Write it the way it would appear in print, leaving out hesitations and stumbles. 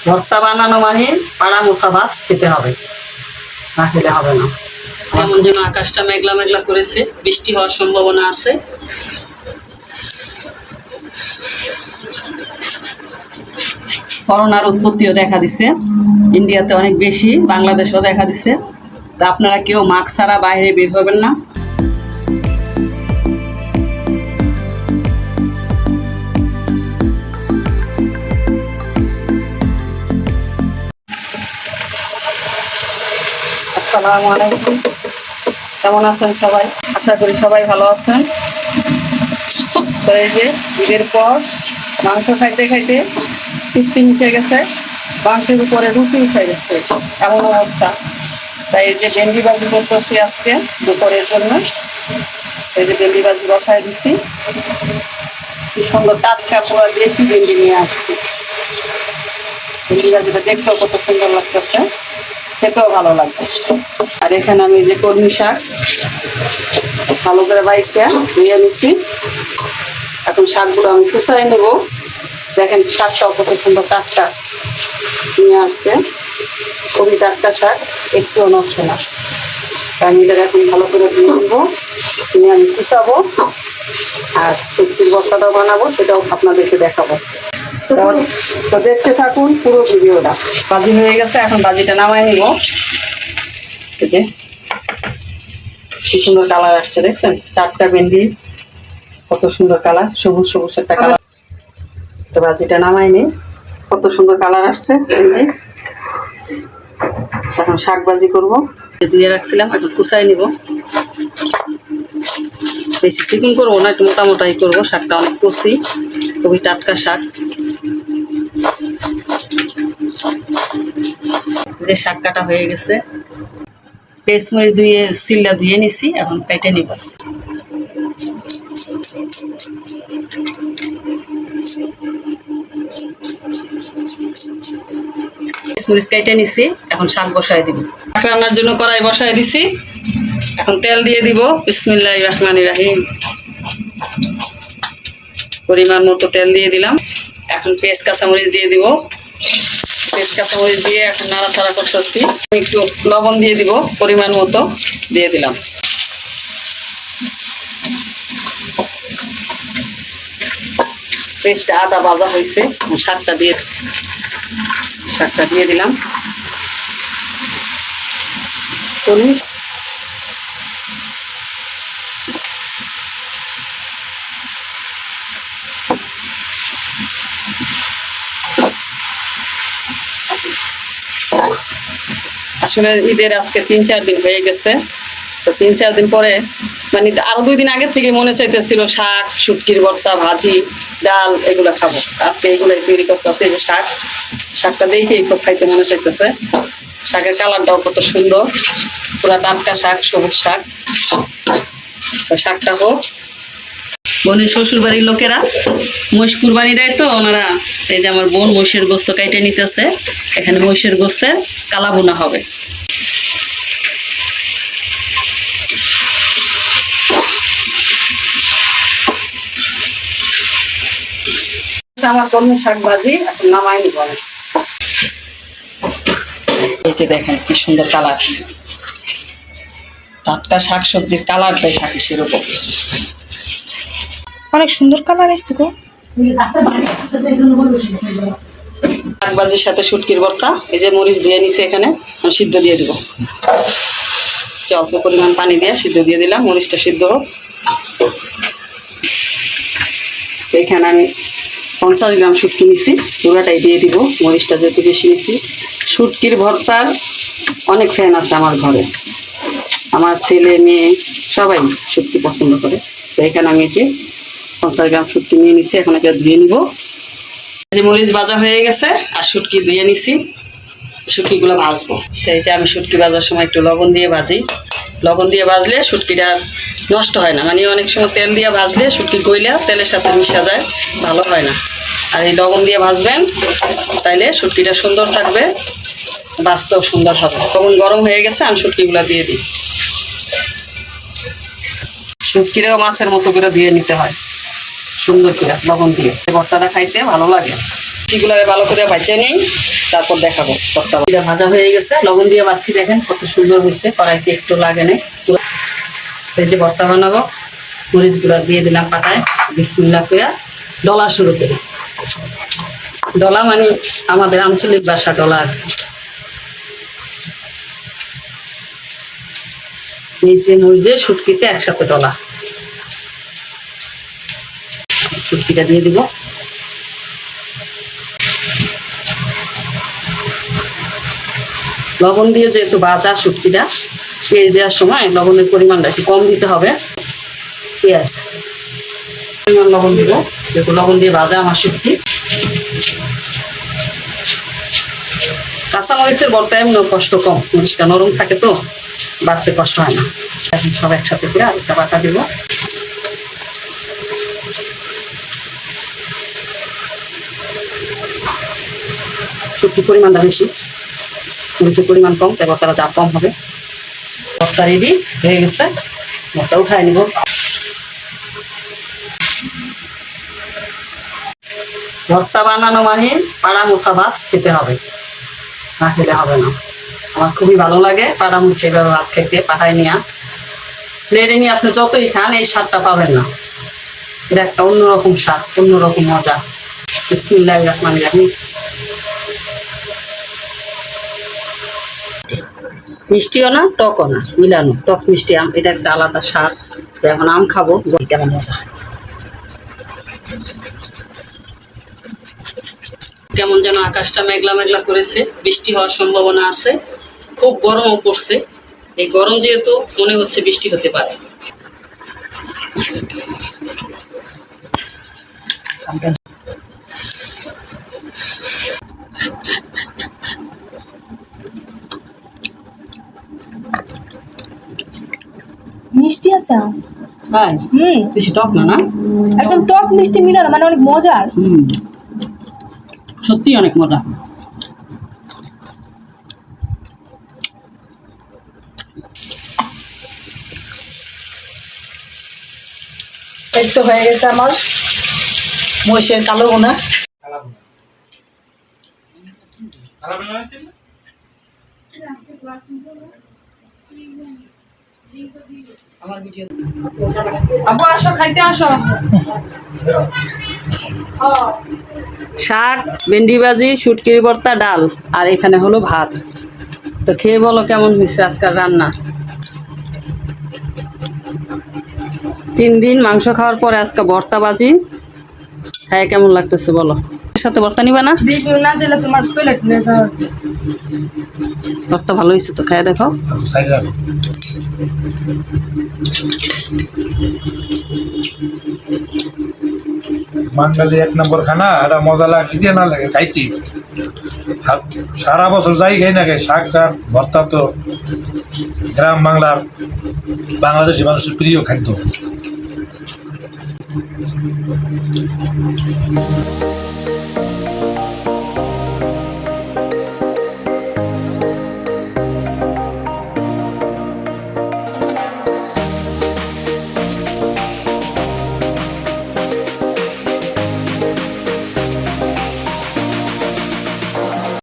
ভর্তা বানানো মানে পাড়া মোছা ভাত খেতে হবে, না খেলে হবে না। যেমন যেন আকাশটা মেঘলা মেঘলা করেছে, বৃষ্টি হওয়ার সম্ভাবনা আছে। করোনার উৎপত্তিও দেখা দিছে, ইন্ডিয়াতে অনেক বেশি, বাংলাদেশেও দেখা দিছে। তা আপনারা কেউ মাস্ক ছাড়া বাইরে বের হবেন না। আসসালামু আলাইকুম, কেমন আছেন সবাই? আশা করি সবাই ভালো আছেন। তো এই যে ঈদের পর মাংস খাইতে খাইতে তৃপ্তি মিশে গেছে, মাংসের উপরে রুটি উঠে গেছে, এমন অবস্থা। তাই এই যে ভেন্ডি ভাজি করতেছি আজকে দুপুরের জন্য। এই যে ভেন্ডি ভাজি বসায় দিচ্ছি, কি সুন্দর টাটকা পুরো দেশি ভেন্ডি নিয়ে আসছি। ভেন্ডি ভাজিটা দেখতেও কত সুন্দর লাগতেছে, খেতেও ভালো লাগবে। আর এখানে আমি যে কলমি শাক ভালো করে বাইছে ধুয়ে নিচ্ছি। এখন শাকগুলো আমি কুচাই নেব। দেখেন শাকটাও কত সুন্দর টাটকা নিয়ে আসছে, খুবই টাটকা শাক, একটুও নষ্ট না। আমি এটা এখন ভালো করে ধুয়ে নেবো, নিয়ে আমি কুচাবো আর শুটকির ভর্তাটাও বানাবো, সেটাও আপনাদেরকে দেখাবো। তো দেখতে থাকুন পুরো ভিডিওটা। ভাজি হয়ে গেছে, এখন ভাজিটা নামাই নিব। এই যে কি সুন্দর কালার আসছে, দেখছেন? টাটকা ভেন্ডি, কত সুন্দর কালার, সবুজ সবুজ একটা কালার। তো ভাজিটা নামাই নি, কত সুন্দর কালার আসছে ভেন্ডি। এখন শাক ভাজি করবো, ধুয়ে রাখছিলাম, এখন কুচাই নিব। বেশি চিকন করবো না, একটু মোটা মোটাই করবো। শাকটা অনেক কচি, খুবই টাটকা শাক। যে শাক কাটা হয়ে গেছে, পেঁচমরিচ ধুয়ে সিলটা ধুয়ে নিছি, এখন কেটে নিব। পেঁচমরিচ কেটে নিছি, এখন শাক বসায় দিব। শাক রান্নার জন্য কড়াই বসায় দিছি, এখন তেল দিয়ে দিব। বিসমিল্লাহির রহমানির রহিম। পরিমাণ মতো তেল দিয়ে দিলাম। এখন পেঁয়াজ কাঁচামরিচ দিয়ে দিব। পেঁয়াজ কাঁচামরিচ দিয়ে এখন নাড়াচাড়া করতে একটু লবণ দিয়ে দিব, পরিমাণ মতো দিয়ে দিলাম। পেঁয়াজটা আদা ভাজা হয়েছে, শাকটা দিয়ে দিলাম। আসলে ঈদের আজকে 3-4 দিন হয়ে গেছে। তো 3-4 দিন পরে মানে আরো 2 দিন আগে থেকে মনে চাইতেছিল শাক, শুটকির ভর্তা, ভাজি, ডাল এগুলো খাবো। আজকে এগুলো তৈরি করতেছে। যে শাকটা দেখেই খুব খাইতে মনে চাইতেছে। শাকের কালারটাও কত সুন্দর, পুরা টাটকা শাক, সবুজ শাক। শাকটা হোক। বোনের শ্বশুর বাড়ির লোকেরা মহিষ কুরবানি দেয়, তো ওনারা এই যে আমার বোন মহিষের গোস্ত কাইটে নিতেছে। এখানে মহিষের গোস্তের কালা বোনা হবে। আমার কলমি শাক ভাজি এখন নামাই নিব। এই যে দেখেন কি সুন্দর কালার, টাটকা শাক সবজির কালারটাই থাকে সেরকম। অনেক সুন্দর কালার আছে গো। শাক ভাজির সাথে শুটকির ভর্তা। এই যে মরিচ ধুয়ে নিছে, এখানে সিদ্ধ দিয়ে দিব। অল্প পরিমাণ পানি দিয়ে সিদ্ধ দিয়ে দিলাম, মরিচটা সিদ্ধ হোক। এখানে আমি 50 গ্রাম শুটকি নিছি, পুরাটাই দিয়ে দিব। মরিচটা যেহেতু বেশি নিছি। শুটকির ভর্তার অনেক ফ্যান আছে আমার ঘরে, আমার ছেলে মেয়ে সবাই শুটকি পছন্দ করে। তো এখানে আমি যে 50 গ্রাম শুটকি নিয়ে নিচ্ছি, এখন এটা ধুয়ে নিব। যে মরিচ ভাজা হয়ে গেছে আর শুটকি ধুয়ে নিছি, শুটকিগুলো ভাজবো। তো এই যে আমি শুটকি ভাজার সময় একটু লবণ দিয়ে ভাজি। লবণ দিয়ে ভাজলে শুটকিটা নষ্ট হয় না, মানে অনেক সময় তেল দিয়ে ভাজলে শুটকি গইলা তেলের সাথে মিশা যায়, ভালো হয় না। আর এই লবণ দিয়ে ভাজবেন, তাইলে শুটকিটা সুন্দর থাকবে, বাঁচতেও সুন্দর হবে। লবণ গরম হয়ে গেছে, আমি শুটকিগুলো দিয়ে দিই। শুটকিটাও মাছের মতো করে ধুয়ে নিতে হয় সুন্দর করে লবণ দিয়ে, ভর্তাটা খাইতে ভালো লাগে। শুটকিগুলো ভালো করে ভাজে নেই, তারপর দেখাবো ভর্তা। এটা ভাজা হয়ে গেছে, লবণ দিয়ে বাচ্ছি, দেখেন কত সুন্দর হয়েছে, কড়াইতে একটু লাগে না। এই যে ভর্তা বানাবো, মরিচগুলো দিয়ে দিলাম পাটায়, বিসমিল্লাহ করে ডলা শুরু করি। ডলা মানে আমাদের আঞ্চলিক ভাষা ডলা। নিচে মরিচে শুটকিতে একসাথে ডলা। শুটকিটা দিয়ে দিব। লবণ দিয়ে যেহেতু ভাজা শুটকিটা, পেঁয়াজ দেওয়ার সময় লবণের পরিমাণটা একটু কম দিতে হবে। পেঁয়াজ পরিমাণ লবণ দিব, যেহেতু লবণ দিয়ে ভাজা আমার শুটকি। কাঁচামরিচের ভর্তা এমন কষ্ট কম, মরিচটা নরম থাকে তো বাড়তে কষ্ট হয় না। এখন সব একসাথে করে আরেকটা বাটা দিব। শুটকির পরিমাণটা বেশি, মরিচের পরিমাণ কম, তাই ভর্তাটা চাপ কম হবে। ভর্তা রেডি হয়ে গেছে, ভর্তা উঠাই নিব। ভর্তা বানানো মানে পাড়া মোছা ভাত খেতে হবে, না খেলে হবে না। আমার খুবই ভালো লাগে পাড়া মুছে এভাবে ভাত খেতে। পাঠায় নিয়ে প্লেটে নিয়ে আপনি যতই খান এই স্বাদটা পাবেন না। এটা একটা অন্যরকম স্বাদ, অন্যরকম মজা। বিসমিল্লাহির রহমানির রহিম। মিষ্টিও না টকও না, মিলানো, টক মিষ্টি আম, এটা একটা আলাদা স্বাদ। এখন আম খাবো, কেমন মজা। কেমন যেন আকাশটা মেঘলা মেঘলা করেছে, বৃষ্টি হওয়ার সম্ভাবনা আছে। খুব গরমও পড়ছে, এই গরম যেহেতু মনে হচ্ছে বৃষ্টি হতে পারে। মিষ্টি আছে তাই বেশি টক না, না একদম টক মিষ্টি মিলানো, মানে অনেক মজার। সত্যি অনেক মজা। এই তো হয়ে গেছে আমার মহিষের কালো ভুনা। আব্বু আসো, খাইতে আসো। শাক, ভেন্ডি ভাজি, শুটকির ভর্তা, ডাল, আর এখানে হলো ভাত। তো খেয়ে বলো কেমন হয়েছে আজকাল রান্না। 3 দিন মাংস খাওয়ার পরে আজকে ভর্তা ভাজি খায় কেমন লাগতেছে বলো। এর সাথে ভর্তা নিবা না? রিভিউ না দিলে তোমার প্লেট নিয়ে যাওয়া হচ্ছে। ভর্তা ভালো হয়েছে তো, খায় দেখো। বাঙালি 1 নম্বর খানা, এটা মজা লাগে যে না লাগে খাইতে। সারা বছর যাই খাই না খাই, শাক আর ভর্তা তো গ্রাম বাংলার বাংলাদেশি মানুষের প্রিয় খাদ্য।